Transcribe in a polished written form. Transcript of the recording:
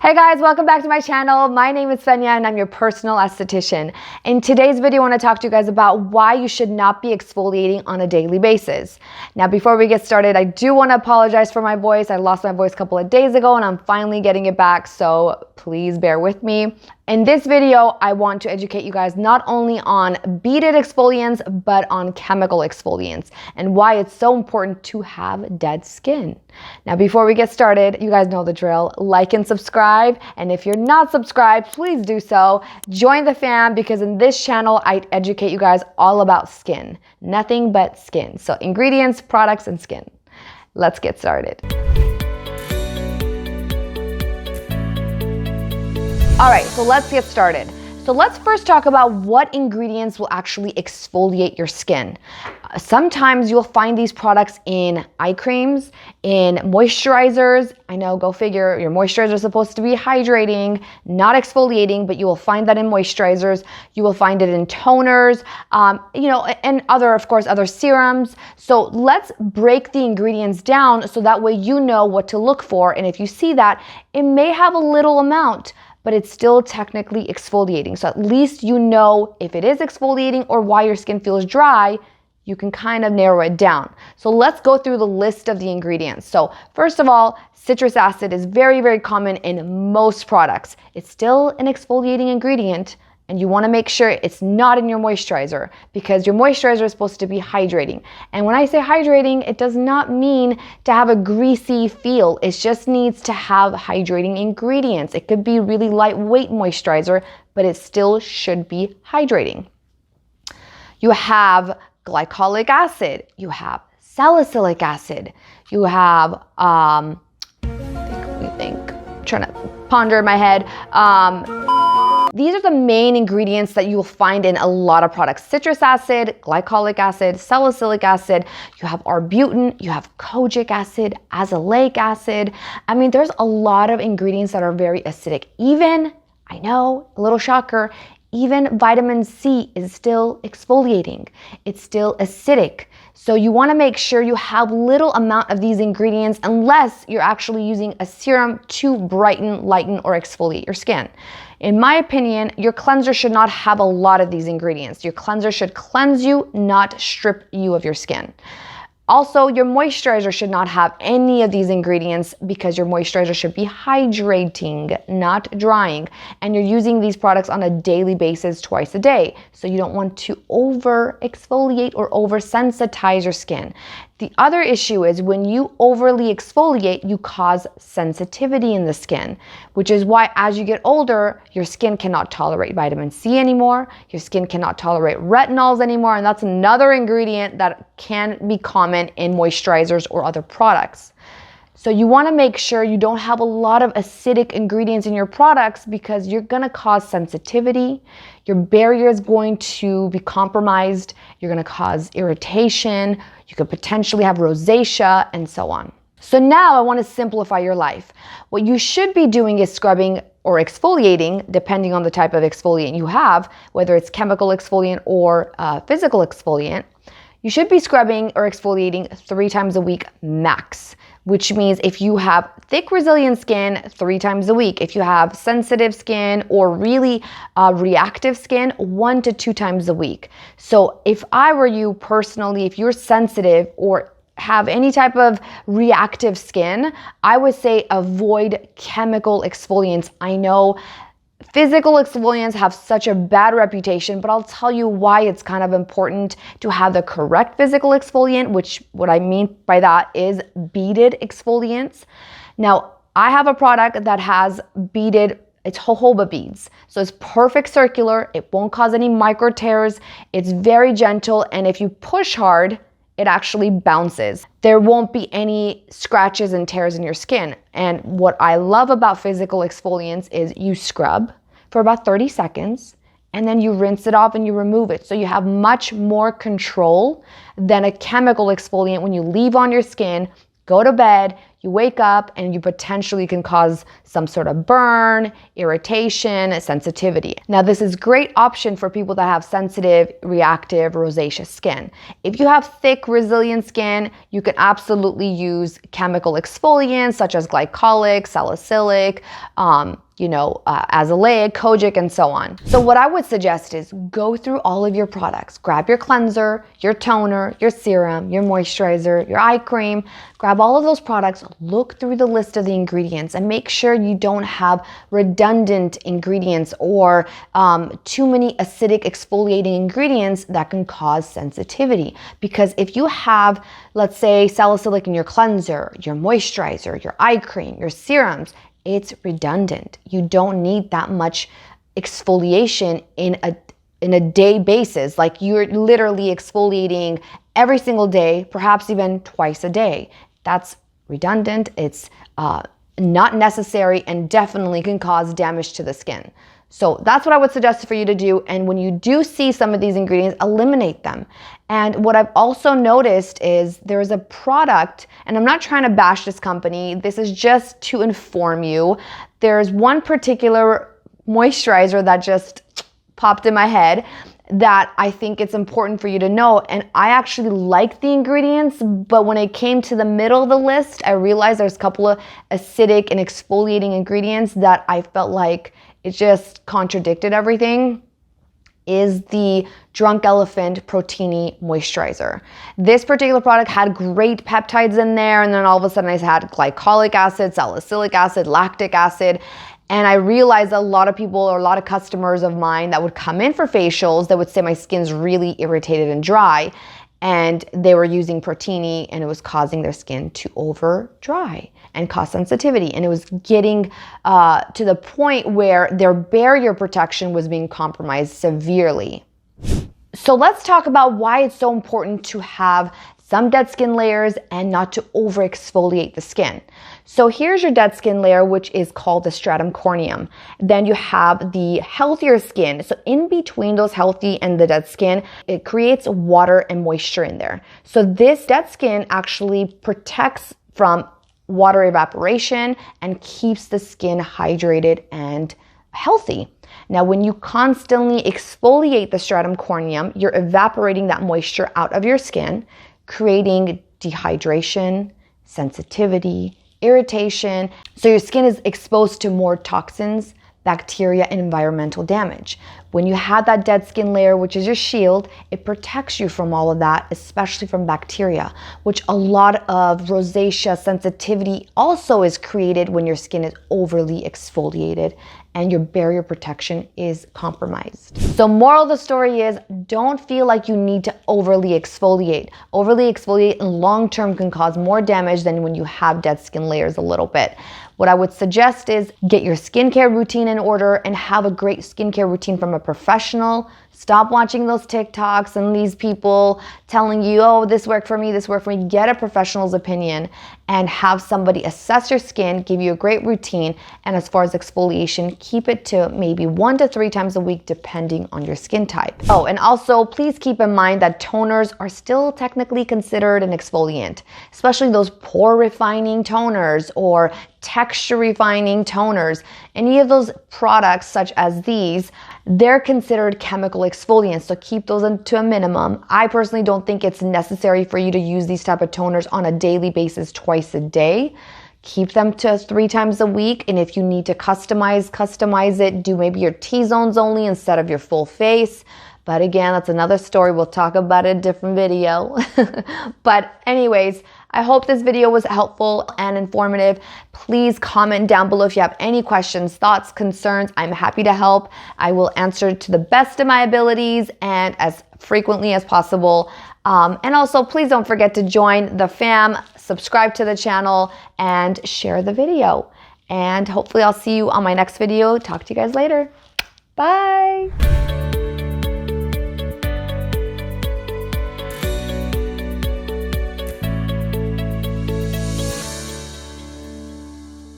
Hey guys, welcome back to my channel. My name is Fenya and I'm your personal esthetician. In today's video, I want to talk to you guys about why you should not be exfoliating on a daily basis. Now, before we get started, I do want to apologize for my voice. I lost my voice a couple of days ago and I'm finally getting it back, so please bear with me. In this video, I want to educate you guys not only on beaded exfoliants, but on chemical exfoliants and why it's so important to have dead skin. Now, before we get started, you guys know the drill. Like and subscribe. And if you're not subscribed, please do so. Join the fam, because in this channel, I educate you guys all about skin. Nothing but skin. So ingredients, products, and skin. Let's get started. All right, so let's get started. So let's first talk about what ingredients will actually exfoliate your skin. Sometimes you'll find these products in eye creams, in moisturizers. I know, go figure, your moisturizer is supposed to be hydrating, not exfoliating, but you will find that in moisturizers. You will find it in toners, and of course, other serums. So let's break the ingredients down so that way you know what to look for. And if you see that, it may have a little amount, but it's still technically exfoliating. So at least you know if it is exfoliating or why your skin feels dry, you can kind of narrow it down. So let's go through the list of the ingredients. So first of all, citrus acid is very, very common in most products. It's still an exfoliating ingredient, and you want to make sure it's not in your moisturizer, because your moisturizer is supposed to be hydrating. And when I say hydrating, it does not mean to have a greasy feel. It just needs to have hydrating ingredients. It could be really lightweight moisturizer, but it still should be hydrating. You have glycolic acid, you have salicylic acid, you have, I'm trying to ponder in my head. These are the main ingredients that you will find in a lot of products. Citrus acid, glycolic acid, salicylic acid, you have arbutin, you have kojic acid, azelaic acid. I mean, there's a lot of ingredients that are very acidic. Even, I know, a little shocker, even vitamin C is still exfoliating. It's still acidic. So you want to make sure you have little amount of these ingredients unless you're actually using a serum to brighten, lighten, or exfoliate your skin. In my opinion, your cleanser should not have a lot of these ingredients. Your cleanser should cleanse you, not strip you of your skin. Also, your moisturizer should not have any of these ingredients, because your moisturizer should be hydrating, not drying. And you're using these products on a daily basis, twice a day. So you don't want to over exfoliate or over sensitize your skin. The other issue is when you overly exfoliate, you cause sensitivity in the skin, which is why as you get older, your skin cannot tolerate vitamin C anymore. Your skin cannot tolerate retinols anymore. And that's another ingredient that can be common in moisturizers or other products. So you want to make sure you don't have a lot of acidic ingredients in your products, because you're going to cause sensitivity. Your barrier is going to be compromised. You're going to cause irritation. You could potentially have rosacea and so on. So now I want to simplify your life. What you should be doing is scrubbing or exfoliating, depending on the type of exfoliant you have, whether it's chemical exfoliant or physical exfoliant. You should be scrubbing or exfoliating 3 times a week max, which means if you have thick, resilient skin, 3 times a week. If you have sensitive skin or really reactive skin, 1 to 2 times a week. So if I were you personally, if you're sensitive or have any type of reactive skin, I would say avoid chemical exfoliants. I know physical exfoliants have such a bad reputation, but I'll tell you why it's kind of important to have the correct physical exfoliant, which what I mean by that is beaded exfoliants. Now, I have a product that has beaded, it's jojoba beads. So it's perfect circular, it won't cause any micro tears, it's very gentle, and if you push hard, it actually bounces. There won't be any scratches and tears in your skin. And what I love about physical exfoliants is you scrub for about 30 seconds and then you rinse it off and you remove it. So you have much more control than a chemical exfoliant. When you leave on your skin, go to bed, you wake up and you potentially can cause some sort of burn, irritation, sensitivity. Now, this is a great option for people that have sensitive, reactive, rosacea skin. If you have thick, resilient skin, you can absolutely use chemical exfoliants such as glycolic, salicylic, azelaic, kojic, and so on. So what I would suggest is go through all of your products. Grab your cleanser, your toner, your serum, your moisturizer, your eye cream. Grab all of those products, look through the list of the ingredients, and make sure you don't have redundant ingredients or too many acidic exfoliating ingredients that can cause sensitivity. Because if you have, let's say, salicylic in your cleanser, your moisturizer, your eye cream, your serums, it's redundant. You don't need that much exfoliation in a day basis. Like, you're literally exfoliating every single day, perhaps even twice a day. That's redundant. It's not necessary and definitely can cause damage to the skin. So that's what I would suggest for you to do. And when you do see some of these ingredients, eliminate them. And what I've also noticed is there's a product, and I'm not trying to bash this company, this is just to inform you. There's one particular moisturizer that just popped in my head that I think it's important for you to know. And I actually like the ingredients, but when it came to the middle of the list, I realized there's a couple of acidic and exfoliating ingredients that I felt like it just contradicted everything. Is the Drunk Elephant Proteini Moisturizer. This particular product had great peptides in there, and then all of a sudden I had glycolic acid, salicylic acid, lactic acid, and I realized a lot of people or a lot of customers of mine that would come in for facials that would say my skin's really irritated and dry, and they were using Proteini and it was causing their skin to over dry and cause sensitivity. And it was getting to the point where their barrier protection was being compromised severely. So let's talk about why it's so important to have some dead skin layers and not to over exfoliate the skin. So here's your dead skin layer, which is called the stratum corneum. Then you have the healthier skin. So in between those healthy and the dead skin, it creates water and moisture in there. So this dead skin actually protects from water evaporation and keeps the skin hydrated and healthy. Now, when you constantly exfoliate the stratum corneum, you're evaporating that moisture out of your skin, creating dehydration, sensitivity, irritation. So your skin is exposed to more toxins, bacteria, and environmental damage. When you have that dead skin layer, which is your shield, it protects you from all of that, especially from bacteria, which a lot of rosacea sensitivity also is created when your skin is overly exfoliated and your barrier protection is compromised. So moral of the story is, don't feel like you need to overly exfoliate. Overly exfoliate in long term can cause more damage than when you have dead skin layers a little bit. What I would suggest is get your skincare routine in order and have a great skincare routine from a professional. Stop watching those TikToks and these people telling you, oh, this worked for me, this worked for me. Get a professional's opinion and have somebody assess your skin, give you a great routine. And as far as exfoliation, keep it to maybe 1 to 3 times a week, depending on your skin type. Oh, and also please keep in mind that toners are still technically considered an exfoliant, especially those pore refining toners or texture refining toners. Any of those products such as these, they're considered chemical exfoliants, so keep those to a minimum. I personally don't think it's necessary for you to use these type of toners on a daily basis twice a day. Keep them to 3 times a week, and if you need to customize it. Do maybe your T-zones only instead of your full face. But again, that's another story. We'll talk about it in a different video. But anyways, I hope this video was helpful and informative. Please comment down below if you have any questions, thoughts, concerns. I'm happy to help. I will answer to the best of my abilities and as frequently as possible. And also, please don't forget to join the fam, subscribe to the channel, and share the video. And hopefully I'll see you on my next video. Talk to you guys later. Bye.